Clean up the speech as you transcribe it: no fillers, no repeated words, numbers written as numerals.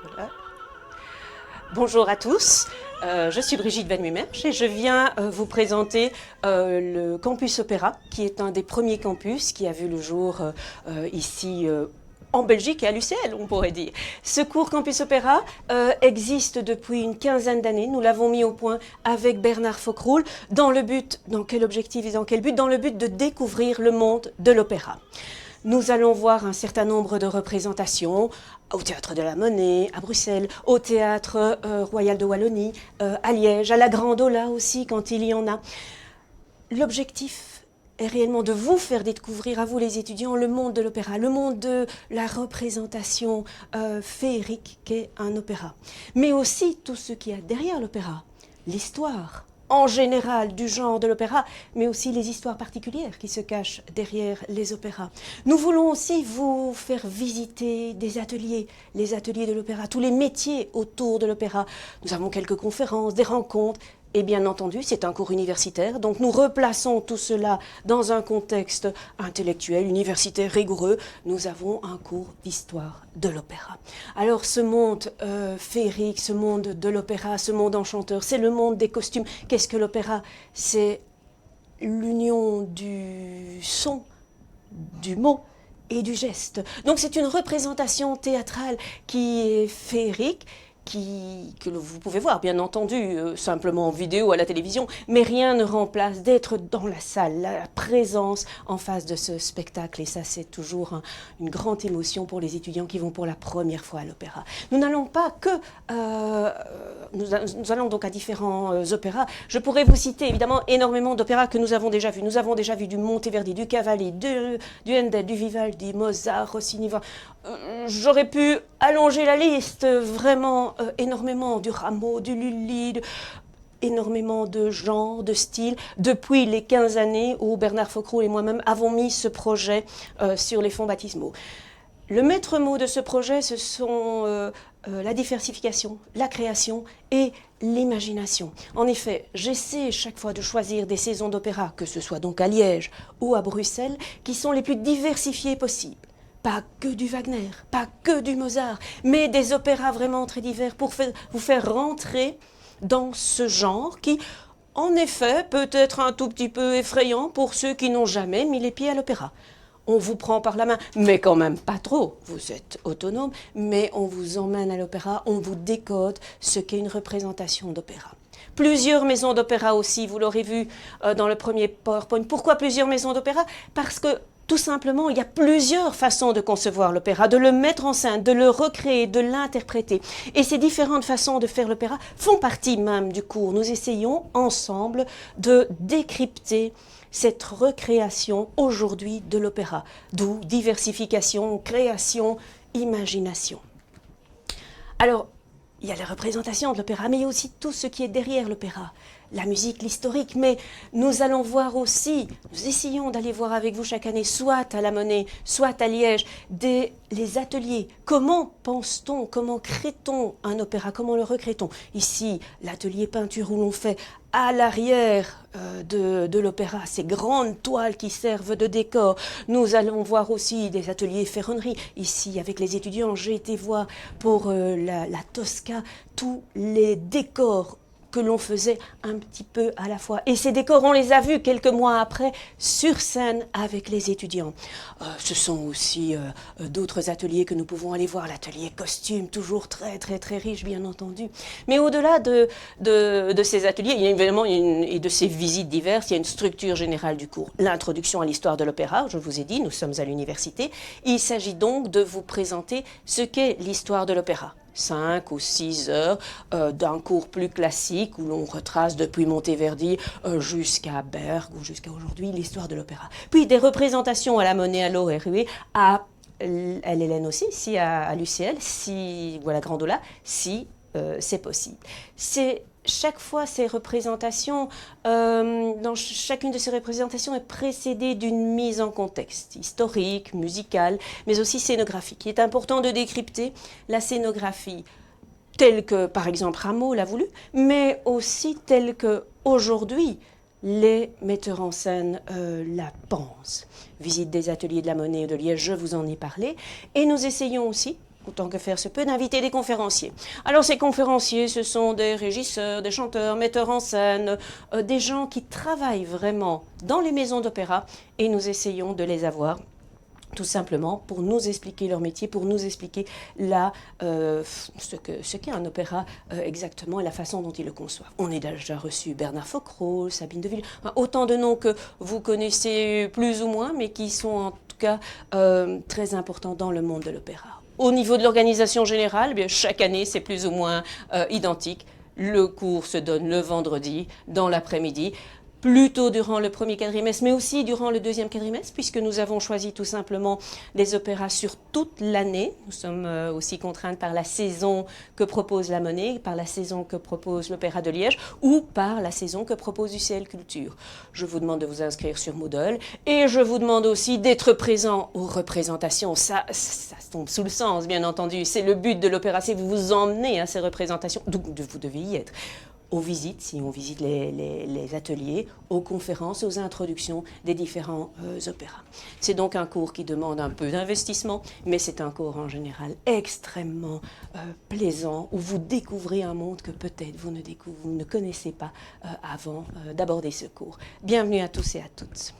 Voilà. Bonjour à tous, je suis Brigitte Van Mumersch et je viens vous présenter le Campus Opéra, qui est un des premiers campus qui a vu le jour ici en Belgique et à l'UCL, on pourrait dire. Ce cours Campus Opéra existe depuis une quinzaine d'années. Nous l'avons mis au point avec Bernard Fockeroul. Dans quel objectif et dans quel but? Dans le but de découvrir le monde de l'opéra. Nous allons voir un certain nombre de représentations au Théâtre de la Monnaie, à Bruxelles, au Théâtre Royal de Wallonie, à Liège, à la Grande Ola aussi, quand il y en a. L'objectif est réellement de vous faire découvrir à vous les étudiants le monde de l'opéra, le monde de la représentation féerique qu'est un opéra. Mais aussi tout ce qu'il y a derrière l'opéra, l'histoire en général du genre de l'opéra, mais aussi les histoires particulières qui se cachent derrière les opéras. Nous voulons aussi vous faire visiter des ateliers, les ateliers de l'opéra, tous les métiers autour de l'opéra. Nous avons quelques conférences, des rencontres. Et bien entendu, c'est un cours universitaire, donc nous replaçons tout cela dans un contexte intellectuel, universitaire, rigoureux. Nous avons un cours d'histoire de l'opéra. Alors ce monde féerique, ce monde de l'opéra, ce monde enchanteur, c'est le monde des costumes. Qu'est-ce que l'opéra? C'est l'union du son, du mot et du geste. Donc c'est une représentation théâtrale qui est féerique, que vous pouvez voir, bien entendu, simplement en vidéo à la télévision, mais rien ne remplace d'être dans la salle, la présence en face de ce spectacle. Et ça, c'est toujours une grande émotion pour les étudiants qui vont pour la première fois à l'opéra. Nous n'allons pas que... nous allons donc à différents opéras. Je pourrais vous citer évidemment énormément d'opéras que nous avons déjà vus. Nous avons déjà vu du Monteverdi, du Cavalli, du Handel, du Vivaldi, Mozart, Rossini. J'aurais pu allonger la liste vraiment énormément, du Rameau, du Lully, énormément de genres, de styles, depuis les 15 années où Bernard Fockeroul et moi-même avons mis ce projet sur les fonds baptismaux. Le maître mot de ce projet, ce sont la diversification, la création et l'imagination. En effet, j'essaie chaque fois de choisir des saisons d'opéra, que ce soit donc à Liège ou à Bruxelles, qui sont les plus diversifiées possibles. Pas que du Wagner, pas que du Mozart, mais des opéras vraiment très divers pour vous faire rentrer dans ce genre qui, en effet, peut être un tout petit peu effrayant pour ceux qui n'ont jamais mis les pieds à l'opéra. On vous prend par la main, mais quand même pas trop, vous êtes autonome, mais on vous emmène à l'opéra, on vous décode ce qu'est une représentation d'opéra. Plusieurs maisons d'opéra aussi, vous l'aurez vu dans le premier PowerPoint. Pourquoi plusieurs maisons d'opéra? Parce que tout simplement, il y a plusieurs façons de concevoir l'opéra, de le mettre en scène, de le recréer, de l'interpréter. Et ces différentes façons de faire l'opéra font partie même du cours. Nous essayons ensemble de décrypter cette recréation aujourd'hui de l'opéra, d'où diversification, création, imagination. Alors, il y a la représentation de l'opéra, mais il y a aussi tout ce qui est derrière l'opéra. La musique, l'historique, mais nous allons voir aussi, nous essayons d'aller voir avec vous chaque année, soit à la Monnaie, soit à Liège, les ateliers. Comment pense-t-on, comment crée-t-on un opéra, comment le recrée-t-on? Ici, l'atelier peinture où l'on fait à l'arrière de l'opéra, ces grandes toiles qui servent de décor. Nous allons voir aussi des ateliers ferronnerie. Ici, avec les étudiants, j'ai été voir pour la Tosca tous les décors que l'on faisait un petit peu à la fois. Et ces décors, on les a vus quelques mois après sur scène avec les étudiants. Ce sont aussi d'autres ateliers que nous pouvons aller voir. L'atelier costume, toujours très très très riche, bien entendu. Mais au-delà de ces ateliers, il y a évidemment et de ces visites diverses, il y a une structure générale du cours. L'introduction à l'histoire de l'opéra, je vous ai dit, nous sommes à l'université. Il s'agit donc de vous présenter ce qu'est l'histoire de l'opéra. 5 ou 6 heures d'un cours plus classique où l'on retrace depuis Monteverdi jusqu'à Berg ou jusqu'à aujourd'hui l'histoire de l'opéra. Puis des représentations à la Monnaie, à l'ORUE, à l'Hélène aussi, si à l'UCL, si, ou à la Grande Ola, si c'est possible. C'est chaque fois ces représentations, dans chacune de ces représentations est précédée d'une mise en contexte historique, musicale, mais aussi scénographique. Il est important de décrypter la scénographie telle que, par exemple, Rameau l'a voulu, mais aussi telle que aujourd'hui les metteurs en scène la pensent. Visite des ateliers de la Monnaie et de Liège, je vous en ai parlé. Et nous essayons aussi autant que faire se peut, d'inviter des conférenciers. Alors ces conférenciers, ce sont des régisseurs, des chanteurs, metteurs en scène, des gens qui travaillent vraiment dans les maisons d'opéra et nous essayons de les avoir tout simplement pour nous expliquer leur métier, pour nous expliquer ce qu'est un opéra exactement et la façon dont ils le conçoivent. On a déjà reçu Bernard Foccroll, Sabine Deville, autant de noms que vous connaissez plus ou moins, mais qui sont en tout cas très importants dans le monde de l'opéra. Au niveau de l'organisation générale, bien, chaque année c'est plus ou moins identique. Le cours se donne le vendredi dans l'après-midi, plutôt durant le premier quadrimestre, mais aussi durant le deuxième quadrimestre, puisque nous avons choisi tout simplement des opéras sur toute l'année. Nous sommes aussi contraintes par la saison que propose la Monnaie, par la saison que propose l'Opéra de Liège, ou par la saison que propose UCL Culture. Je vous demande de vous inscrire sur Moodle, et je vous demande aussi d'être présent aux représentations. Ça tombe sous le sens, bien entendu. C'est le but de l'opéra, c'est de vous emmener à ces représentations, donc vous devez y être. Aux visites, si on visite les ateliers, aux conférences, aux introductions des différents opéras. C'est donc un cours qui demande un peu d'investissement, mais c'est un cours en général extrêmement plaisant, où vous découvrez un monde que peut-être vous ne connaissez pas avant d'aborder ce cours. Bienvenue à tous et à toutes.